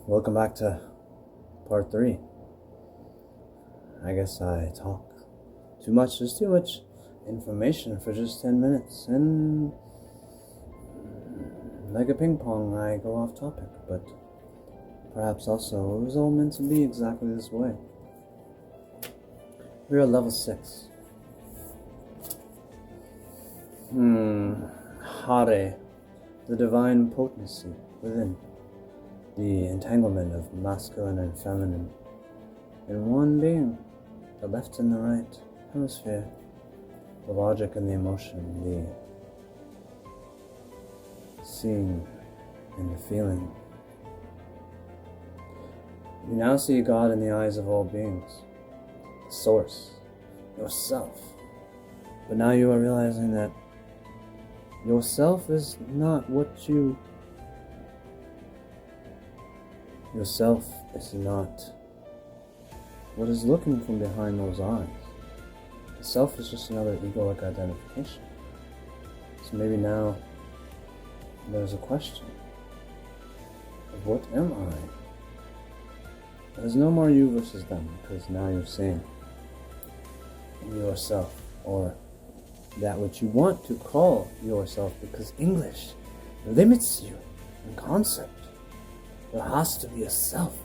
Welcome back to part 3. I guess I talk too much. There's too much information for just 10 minutes. And like a ping pong, I go off topic. But perhaps also it was all meant to be exactly this way. We're at level 6. Hare, the divine potency within. The entanglement of masculine and feminine in one being, the left and the right hemisphere, the logic and the emotion, the seeing and the feeling. You now see God in the eyes of all beings, the source, yourself. But now you are realizing that yourself is not what you... Yourself is not what is looking from behind those eyes. The self is just another egoic identification. So maybe now there's a question of what am I? There's no more you versus them, because now you're seeing yourself, or that which you want to call yourself, because English limits you in concept. There has to be a self.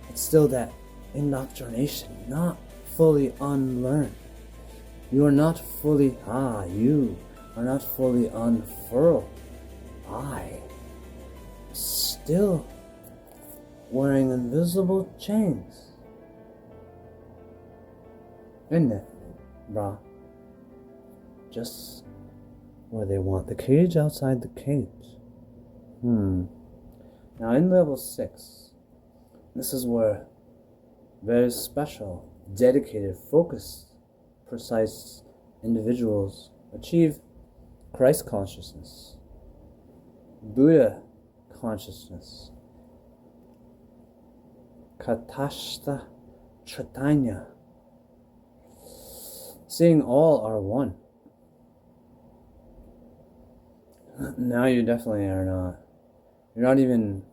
It's still that indoctrination, not fully unlearned. You are not fully, you are not fully unfurled. I still wearing invisible chains. Isn't it, brah? Just where they want the cage outside the cage. Now in level 6, this is where very special, dedicated, focused, precise individuals achieve Christ consciousness, Buddha consciousness, Katashta Chaitanya, seeing all are one. Now you definitely are not. You're not even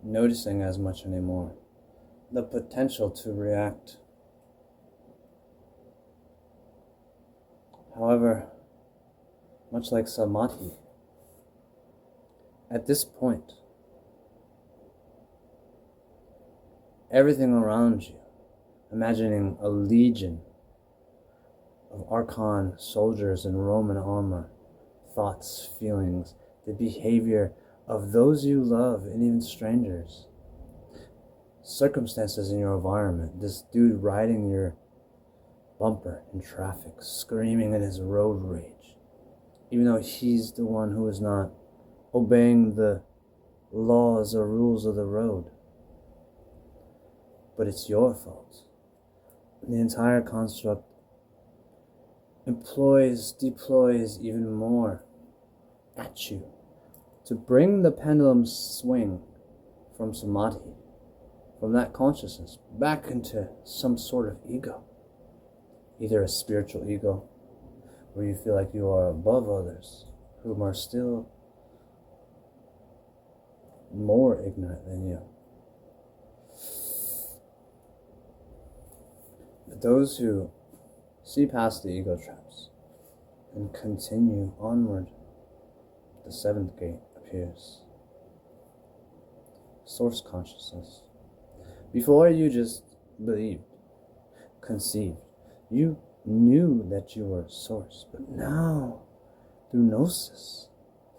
noticing as much anymore. The potential to react. However, much like Samadhi, at this point, everything around you, imagining a legion of Archon soldiers in Roman armor, thoughts, feelings, the behavior of those you love and even strangers, circumstances in your environment, this dude riding your bumper in traffic, screaming in his road rage, even though he's the one who is not obeying the laws or rules of the road. But it's your fault. The entire construct deploys even more at you to bring the pendulum swing from Samadhi, from that consciousness, back into some sort of ego. Either a spiritual ego, where you feel like you are above others, whom are still more ignorant than you. But those who see past the ego traps and continue onward, the 7th gate appears. Source consciousness. Before you just believed, conceived, you knew that you were source, but now, through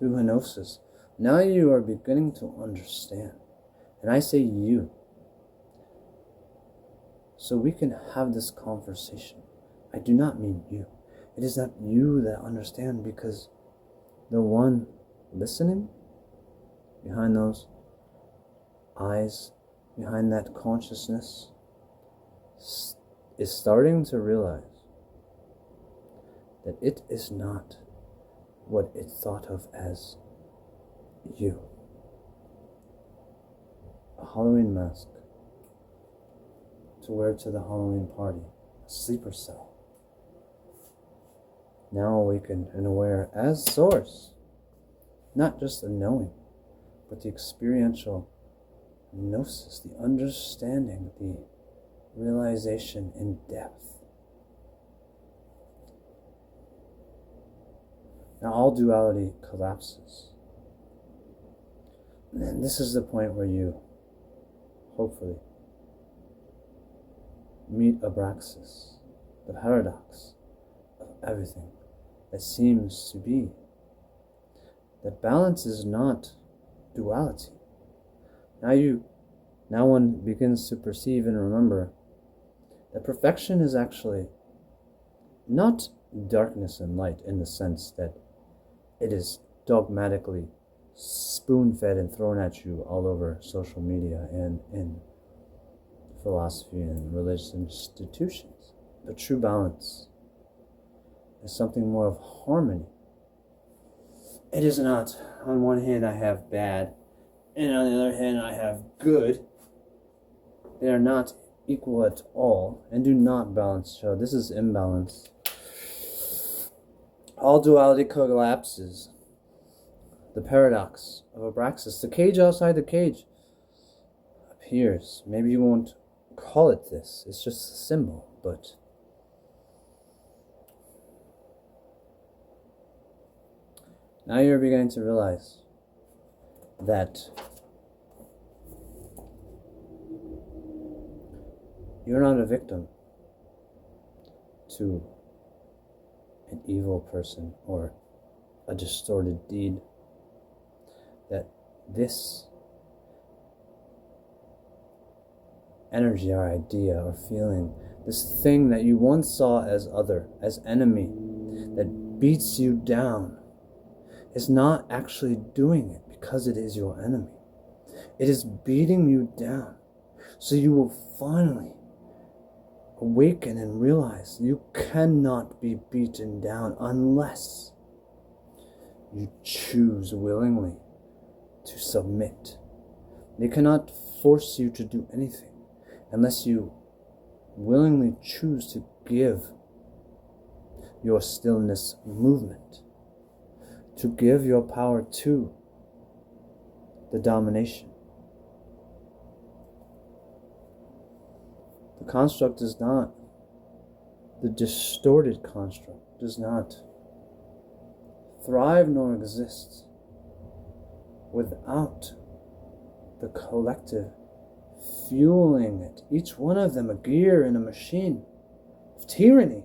hypnosis, now you are beginning to understand. And I say you, so we can have this conversation. I do not mean you. It is not you that understand, because the one listening behind those eyes, behind that consciousness, is starting to realize that it is not what it thought of as you. A Halloween mask to wear to the Halloween party, a sleeper cell. Now awakened and aware as source, not just a knowing, but the experiential gnosis, the understanding, the realization in depth. Now all duality collapses. And this is the point where you, hopefully, meet Abraxas, the paradox of everything that seems to be. That balance is not duality. Now one begins to perceive and remember that perfection is actually not darkness and light in the sense that it is dogmatically spoon-fed and thrown at you all over social media and in philosophy and religious institutions. But true balance is something more of harmony. It is not, on one hand I have bad, and on the other hand I have good. They are not equal at all, and do not balance each other. This is imbalance. All duality collapses. The paradox of Abraxas, the cage outside the cage, appears. Maybe you won't call it this. It's just a symbol, but now you're beginning to realize that you're not a victim to an evil person or a distorted deed. That this energy or idea or feeling, this thing that you once saw as other, as enemy, that beats you down, is not actually doing it because it is your enemy. It is beating you down so you will finally awaken and realize you cannot be beaten down unless you choose willingly to submit. They cannot force you to do anything unless you willingly choose to give your stillness movement, to give your power to the domination. The construct is not, the distorted construct does not thrive nor exist without the collective fueling it. Each one of them a gear in a machine of tyranny,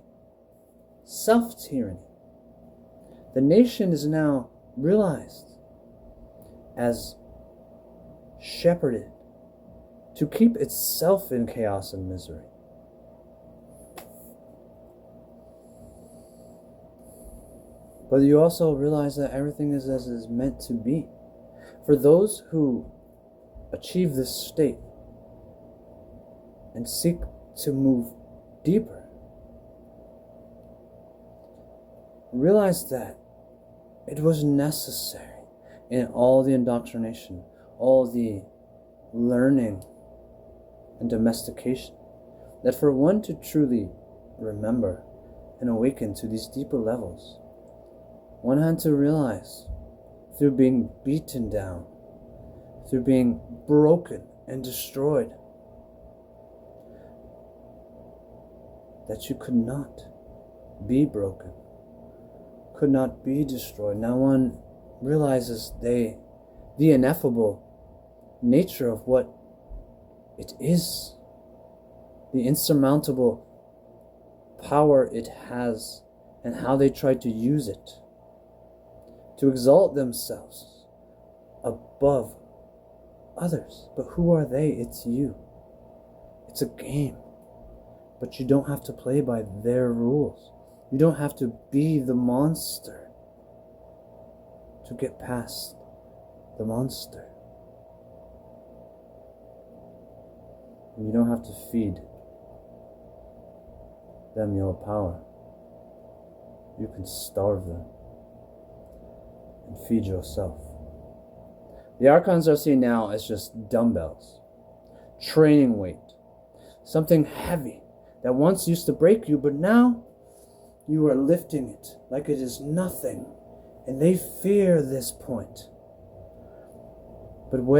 self-tyranny. The nation is now realized as shepherded to keep itself in chaos and misery. But you also realize that everything is as it is meant to be. For those who achieve this state and seek to move deeper, realize that it was necessary in all the indoctrination, all the learning and domestication, that for one to truly remember and awaken to these deeper levels, one had to realize through being beaten down, through being broken and destroyed, that you could not be broken, could not be destroyed. Now one realizes the ineffable nature of what it is, the insurmountable power it has, and how they try to use it to exalt themselves above others. But who are they? It's you. It's a game. But you don't have to play by their rules. You don't have to be the monster to get past the monster. You don't have to feed them your power. You can starve them and feed yourself. The archons are seen now as just dumbbells, training weight, something heavy that once used to break you, but now you are lifting it like it is nothing, and they fear this point. But wait.